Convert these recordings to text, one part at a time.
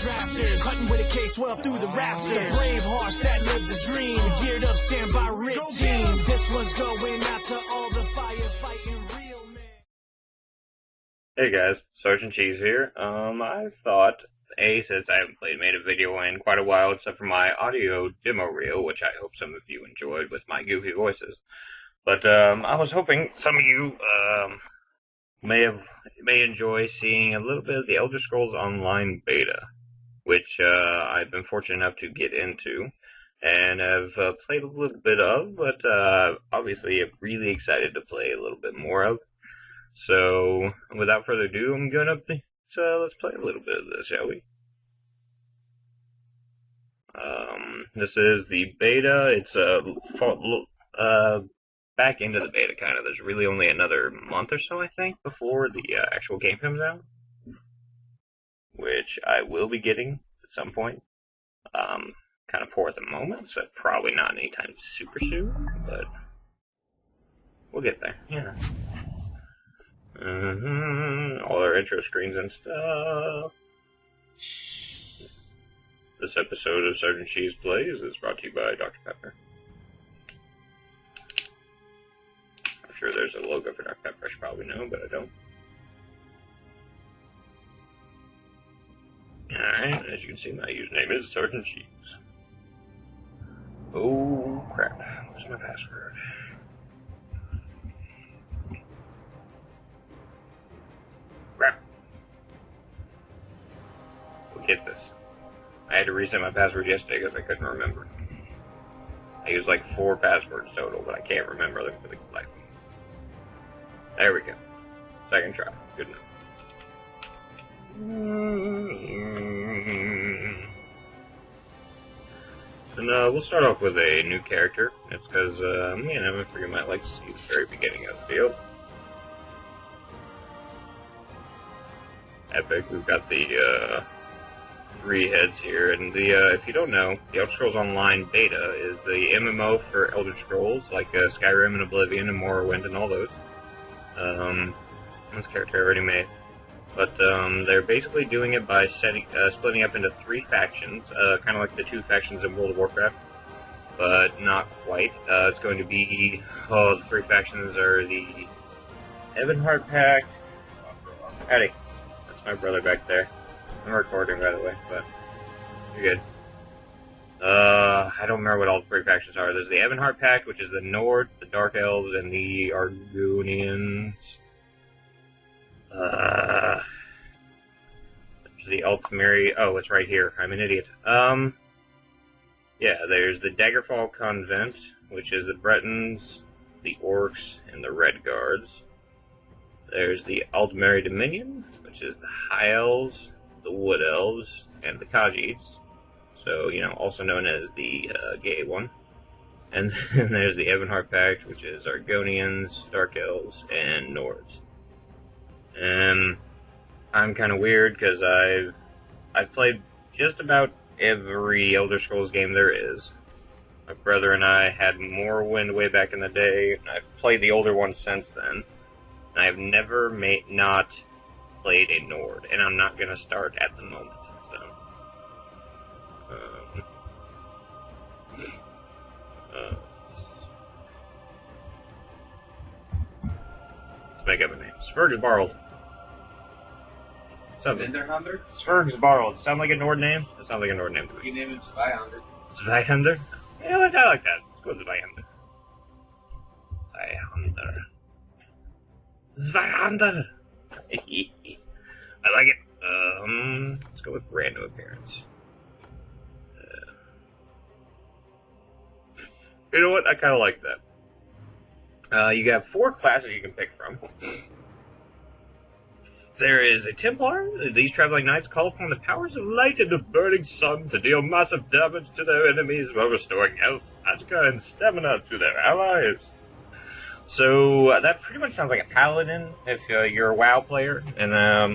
drafters, cutting with a K-12 through the rafters. The brave hearts that live the dream, geared up, stand by, RIT team. This one's going out to all the firefighting real men. Hey guys, Sergeant Cheese here. I thought, since I haven't made a video in quite a while, except for my audio demo reel, which I hope some of you enjoyed with my goofy voices. But I was hoping some of you may enjoy seeing a little bit of the Elder Scrolls Online beta, which I've been fortunate enough to get into and have played a little bit of, but obviously I'm really excited to play a little bit more of. So without further ado, I'm gonna let's play a little bit of this, shall we? This is the beta. It's back into the beta, kind of. There's really only another month or so, I think, before the actual game comes out, which I will be getting at some point. Kind of poor at the moment, so probably not anytime super soon, but we'll get there. Yeah. All our intro screens and stuff. This episode of Sergeant Cheese Plays is brought to you by Dr. Pepper. I'm sure there's a logo for Dr. Pepper, I should probably know, but I don't. Alright, as you can see, my username is Sergeant Cheese. Oh, crap. What's my password? Crap. We'll get this. I had to reset my password yesterday because I couldn't remember. I used like 4 passwords total, but I can't remember them for the life of me. There we go. Second try. Good enough. And we'll start off with a new character. It's because, me and Emma figured you might like to see the very beginning of the field. Epic. We've got the, 3 heads here, and the, if you don't know, the Elder Scrolls Online beta is the MMO for Elder Scrolls, like Skyrim and Oblivion and Morrowind and all those. This character I already made. But, they're basically doing it by splitting up into 3 factions, kind of like the 2 factions in World of Warcraft, but not quite. It's going to be, the 3 factions are the Ebonheart Pact. Howdy. That's my brother back there. I'm recording, by the way, but you're good. I don't remember what all the 3 factions are. There's the Ebonheart Pact, which is the Nord, the Dark Elves, and the Argonians. There's the Ultimary. Oh, it's right here. I'm an idiot. Yeah, there's the Daggerfall Convent, which is the Bretons, the Orcs, and the Red Guards. There's the Aldmeri Dominion, which is the High Elves, the Wood Elves, and the Khajiits. So, you know, also known as the gay one. And then there's the Ebonheart Pact, which is Argonians, Dark Elves, and Nords. I'm kind of weird because I've played just about every Elder Scrolls game there is. My brother and I had Morrowind way back in the day, and I've played the older ones since then. And I've never not played a Nord, and I'm not going to start at the moment. Let's make up a name. Svergsbarld. Svergsbarld. Sound like a Nord name? That sounds like a Nord name to me. You name him Zweihander. Zweihander? Yeah, I like that. Let's go with Zweihander. Zweihander. I like it. Let's go with random appearance. You know what? I kind of like that. You have 4 classes you can pick from. There is a Templar. These traveling knights call upon the powers of light and the burning sun to deal massive damage to their enemies while restoring health, magicka, and stamina to their allies. So that pretty much sounds like a paladin if you're a WoW player, and that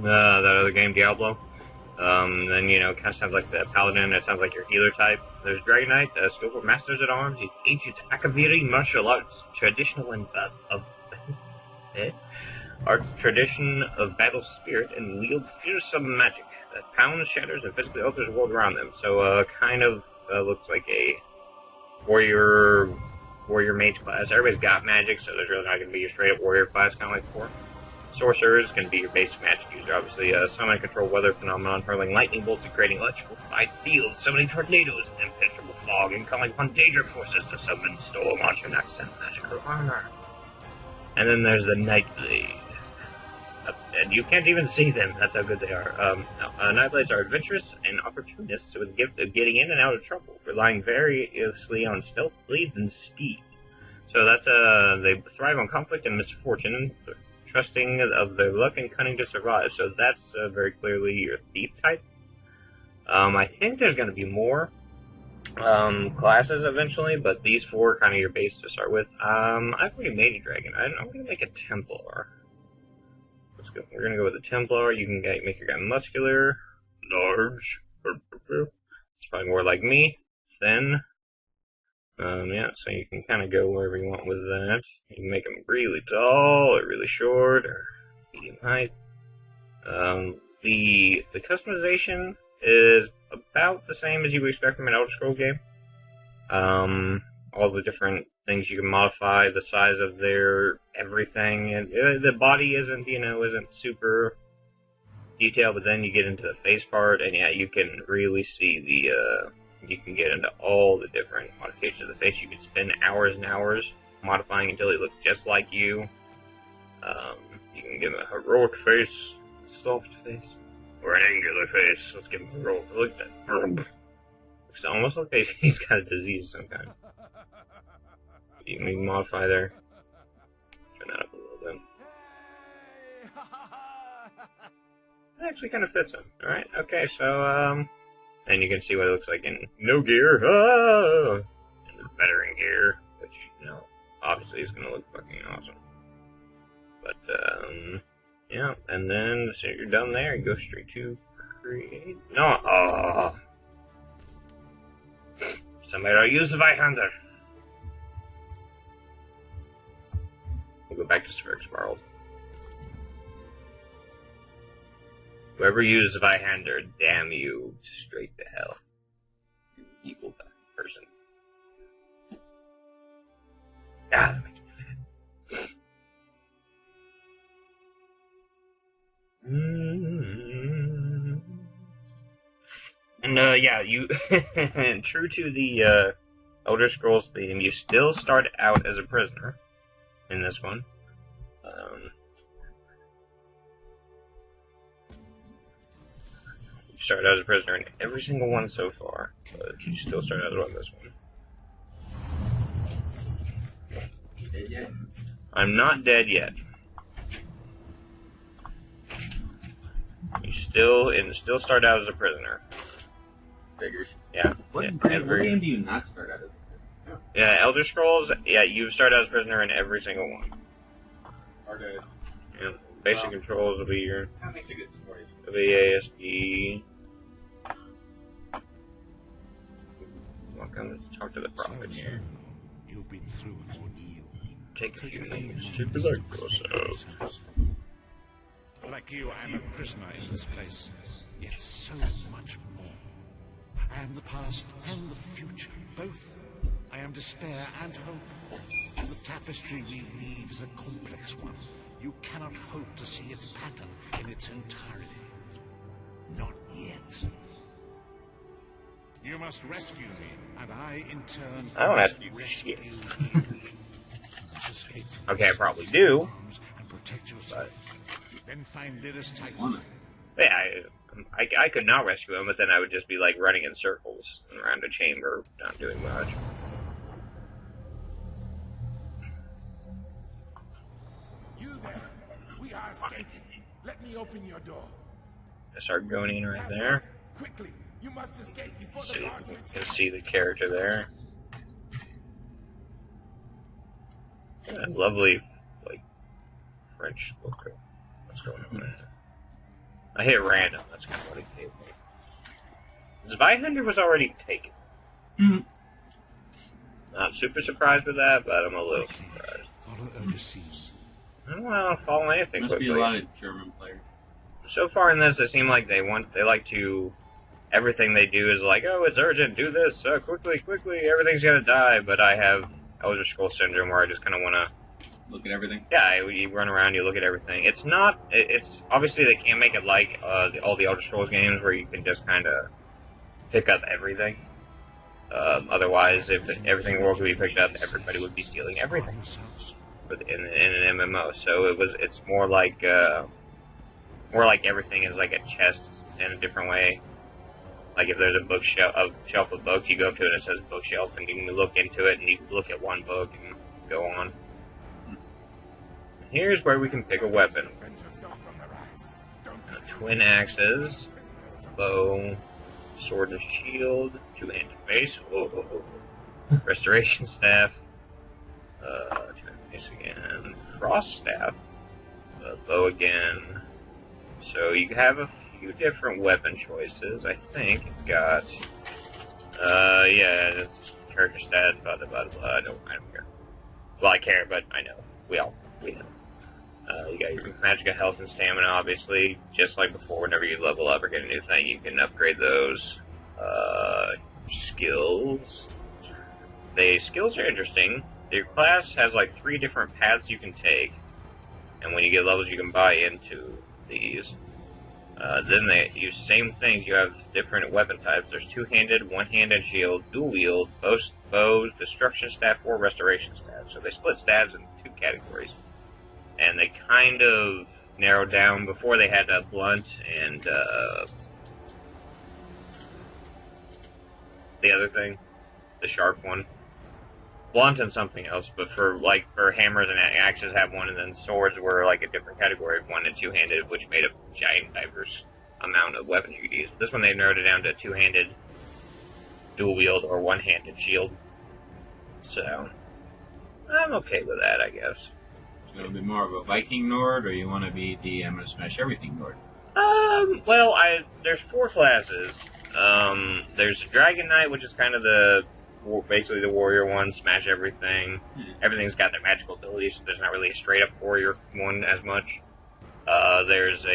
other game, Diablo. Then, you know, kind of sounds like the paladin. It sounds like your healer type. There's Dragon Knight, skillful masters at arms, ancient Akaviri martial arts, traditional and Art's tradition of battle spirit and wield fearsome magic that pounds, shatters, and physically alters the world around them. So, kind of looks like a warrior mage class. Everybody's got magic, so there's really not going to be a straight up warrior class, kind of like before. Sorcerers can be your basic magic user, obviously. Summon and control weather phenomenon, hurling lightning bolts and creating electrified fields, summoning tornadoes and impenetrable fog, and calling upon dangerous forces to summon storm on your next and magical armor. And then there's the Nightblade. And you can't even see them, that's how good they are. Nightblades are adventurous and opportunists with the gift of getting in and out of trouble, relying variously on stealth, blades, and speed. So that's, they thrive on conflict and misfortune, trusting of their luck and cunning to survive. So that's very clearly your thief type. I think there's going to be more classes eventually, but these four are kind of your base to start with. I've already made a dragon. I'm going to make a Templar. Let's go. We're going to go with a Templar. You can make your guy muscular, large. It's probably more like me, thin. Yeah, so you can kind of go wherever you want with that. You can make them really tall, or really short, or medium height. The customization is about the same as you would expect from an Elder Scrolls game. All the different things you can modify, the size of their everything, and the body isn't super detailed, but then you get into the face part, and yeah, you can really see you can get into all the different modifications of the face. You can spend hours and hours modifying until it looks just like you. You can give him a heroic face, soft face, or an angular face. Let's give him a heroic. Look at that. Looks almost like he's got a disease of some kind. You can modify there. Turn that up a little bit. That actually kind of fits him. Alright, okay, so, and you can see what it looks like in no gear, and the veteran gear, which, obviously is going to look fucking awesome. But, yeah, and then, as soon as you're done there, you go straight to create. No, somebody will use the Vihander. We'll go back to Sphyrix World. Whoever uses Vihander, damn you, straight to hell. You evil person. Ah, that makes me mad. And, yeah, you, true to the, Elder Scrolls theme, you still start out as a prisoner in this one. You start out as a prisoner in every single one so far, but you still start out on this one. You dead yet? I'm not dead yet. You still start out as a prisoner. Figures. Yeah. What yeah, game do you not start out as? Yeah, Elder Scrolls, yeah, you start out as a prisoner in every single one. Okay. Yeah, basic controls will be your... That makes a good story. It'll be ASD. Welcome to talk to the prophet here. You've been through an ordeal. Take a few moments to collect yourself. Like you, I am a prisoner in this place, yet so much more. I am the past and the future, both. I am despair and hope. The tapestry we weave is a complex one. You cannot hope to see its pattern in its entirety. Not yet. You must rescue me, and I, in turn, I don't have to do shit. Okay, I probably do. And protect yourself. Then find Lyris Wanna. Titan. Yeah, I could not rescue him, but then I would just be like running in circles around a chamber, not doing much. You there. We are escaping. Let me open your door. There's Argonian right there. Quickly. You must escape before the See, guards you return. can see the character there. Yeah, lovely, like, French look. What's going on there? I hit random, that's kind of what it gave me. Zweihander was already taken. Not super surprised with that, but I'm a little surprised. Follow overseas. I don't want to follow anything Must quickly. be a lot of German players. So far in this, it seems like they like to, everything they do is like, oh, it's urgent, do this, quickly, everything's gonna die, but I have Elder Scrolls Syndrome where I just kind of want to... Look at everything? Yeah, you run around, you look at everything. It's not, it's, obviously they can't make it like all the Elder Scrolls games where you can just kind of pick up everything. Otherwise, if everything in the world could be picked up, everybody would be stealing everything in an MMO. So it's more like everything is like a chest in a different way. Like if there's a shelf of books, you go up to it and it says bookshelf, and you can look into it and you can look at one book and go on. Here's where we can pick a weapon. Twin axes, bow, sword and shield, two-handed mace, restoration staff, two-handed mace again, frost staff, bow again. So you have a few different weapon choices. I think it's got, yeah, it's character stats, blah, blah, blah, blah. I don't care. Well, I care, but I know. We know. You got your magic, health, and stamina, obviously. Just like before, whenever you level up or get a new thing, you can upgrade those. Skills. The skills are interesting. Your class has like 3 different paths you can take. And when you get levels, you can buy into these. Then they use same things. You have different weapon types. There's two-handed, one-handed shield, dual wield, bows, destruction staff, or restoration staff. So they split staves into 2 categories. And they kind of narrowed down. Before they had blunt and the other thing, the sharp one. Blunt and something else, but for hammers and axes have one, and then swords were like a different category of 1 and 2-handed, which made a giant diverse amount of weapons you could use. This one they narrowed it down to 2-handed, dual wield, or 1-handed shield. So I'm okay with that, I guess. So it'll be more of a Viking Nord, or you want to be the I'm gonna smash everything Nord? Well, there's 4 classes. There's a Dragon Knight, which is kind of basically the warrior one, smash everything. Everything's got their magical abilities, so there's not really a straight up warrior one as much. There's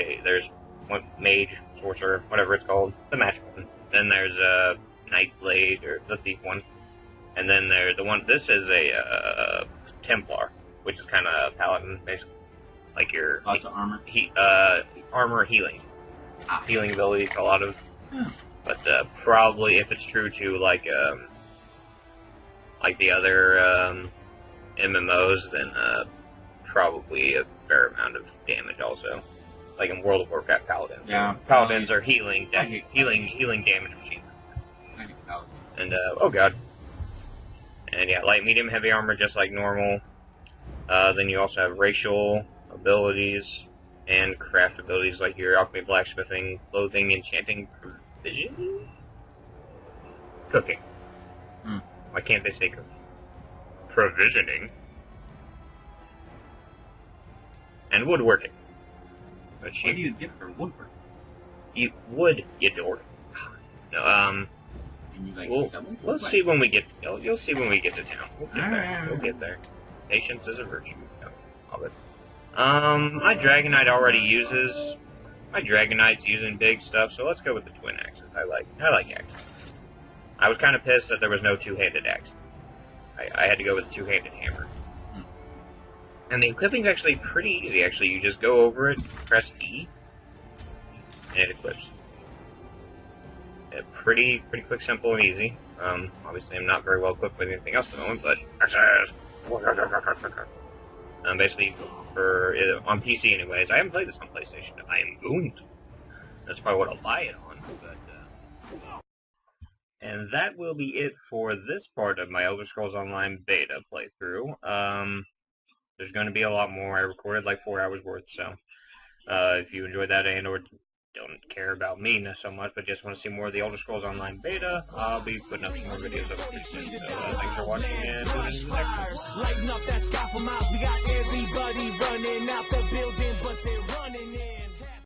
one mage, sorcerer, whatever it's called, the magical one. Then there's a Nightblade, or the thief one. And then there's the one, this is a Templar, which is kind of a paladin, basically. Like your... Lots of armor? Armor healing. Healing abilities, a lot of... But probably, if it's true to like the other MMOs, then probably a fair amount of damage also. Like in World of Warcraft, Paladins. Yeah. Paladins are healing damage machines. And oh god. And yeah, light, medium, heavy armor, just like normal. Then you also have racial abilities and craft abilities, like your alchemy, blacksmithing, clothing, enchanting, provisioning, cooking. Why can't they say cooking? Provisioning. And woodworking. What do you get for woodworking? You dork. No, Can you like sell it? We'll see when we get. You'll see when we get to town. We'll get there. We'll get there. Patience is a virtue. No, all good. My Dragon Knight already uses. My Dragon Knight's using big stuff, so let's go with the twin axes. I like axes. I was kind of pissed that there was no two-handed axe. I had to go with a two-handed hammer. And the equipping's actually pretty easy. Actually, you just go over it, press E, and it equips. Pretty quick, simple, and easy. Obviously, I'm not very well equipped with anything else at the moment, but basically, on PC anyways. I haven't played this on PlayStation. I am going to. That's probably what I'll buy it on. But and that will be it for this part of my Elder Scrolls Online beta playthrough. There's going to be a lot more. I recorded like 4 hours worth, so if you enjoyed that and or don't care about me so much, but just want to see more of the Elder Scrolls Online beta, I'll be putting up some more videos of it pretty soon. So thanks for watching, and tune in to the next one. Lighting up that sky for miles, we got everybody running out the building, but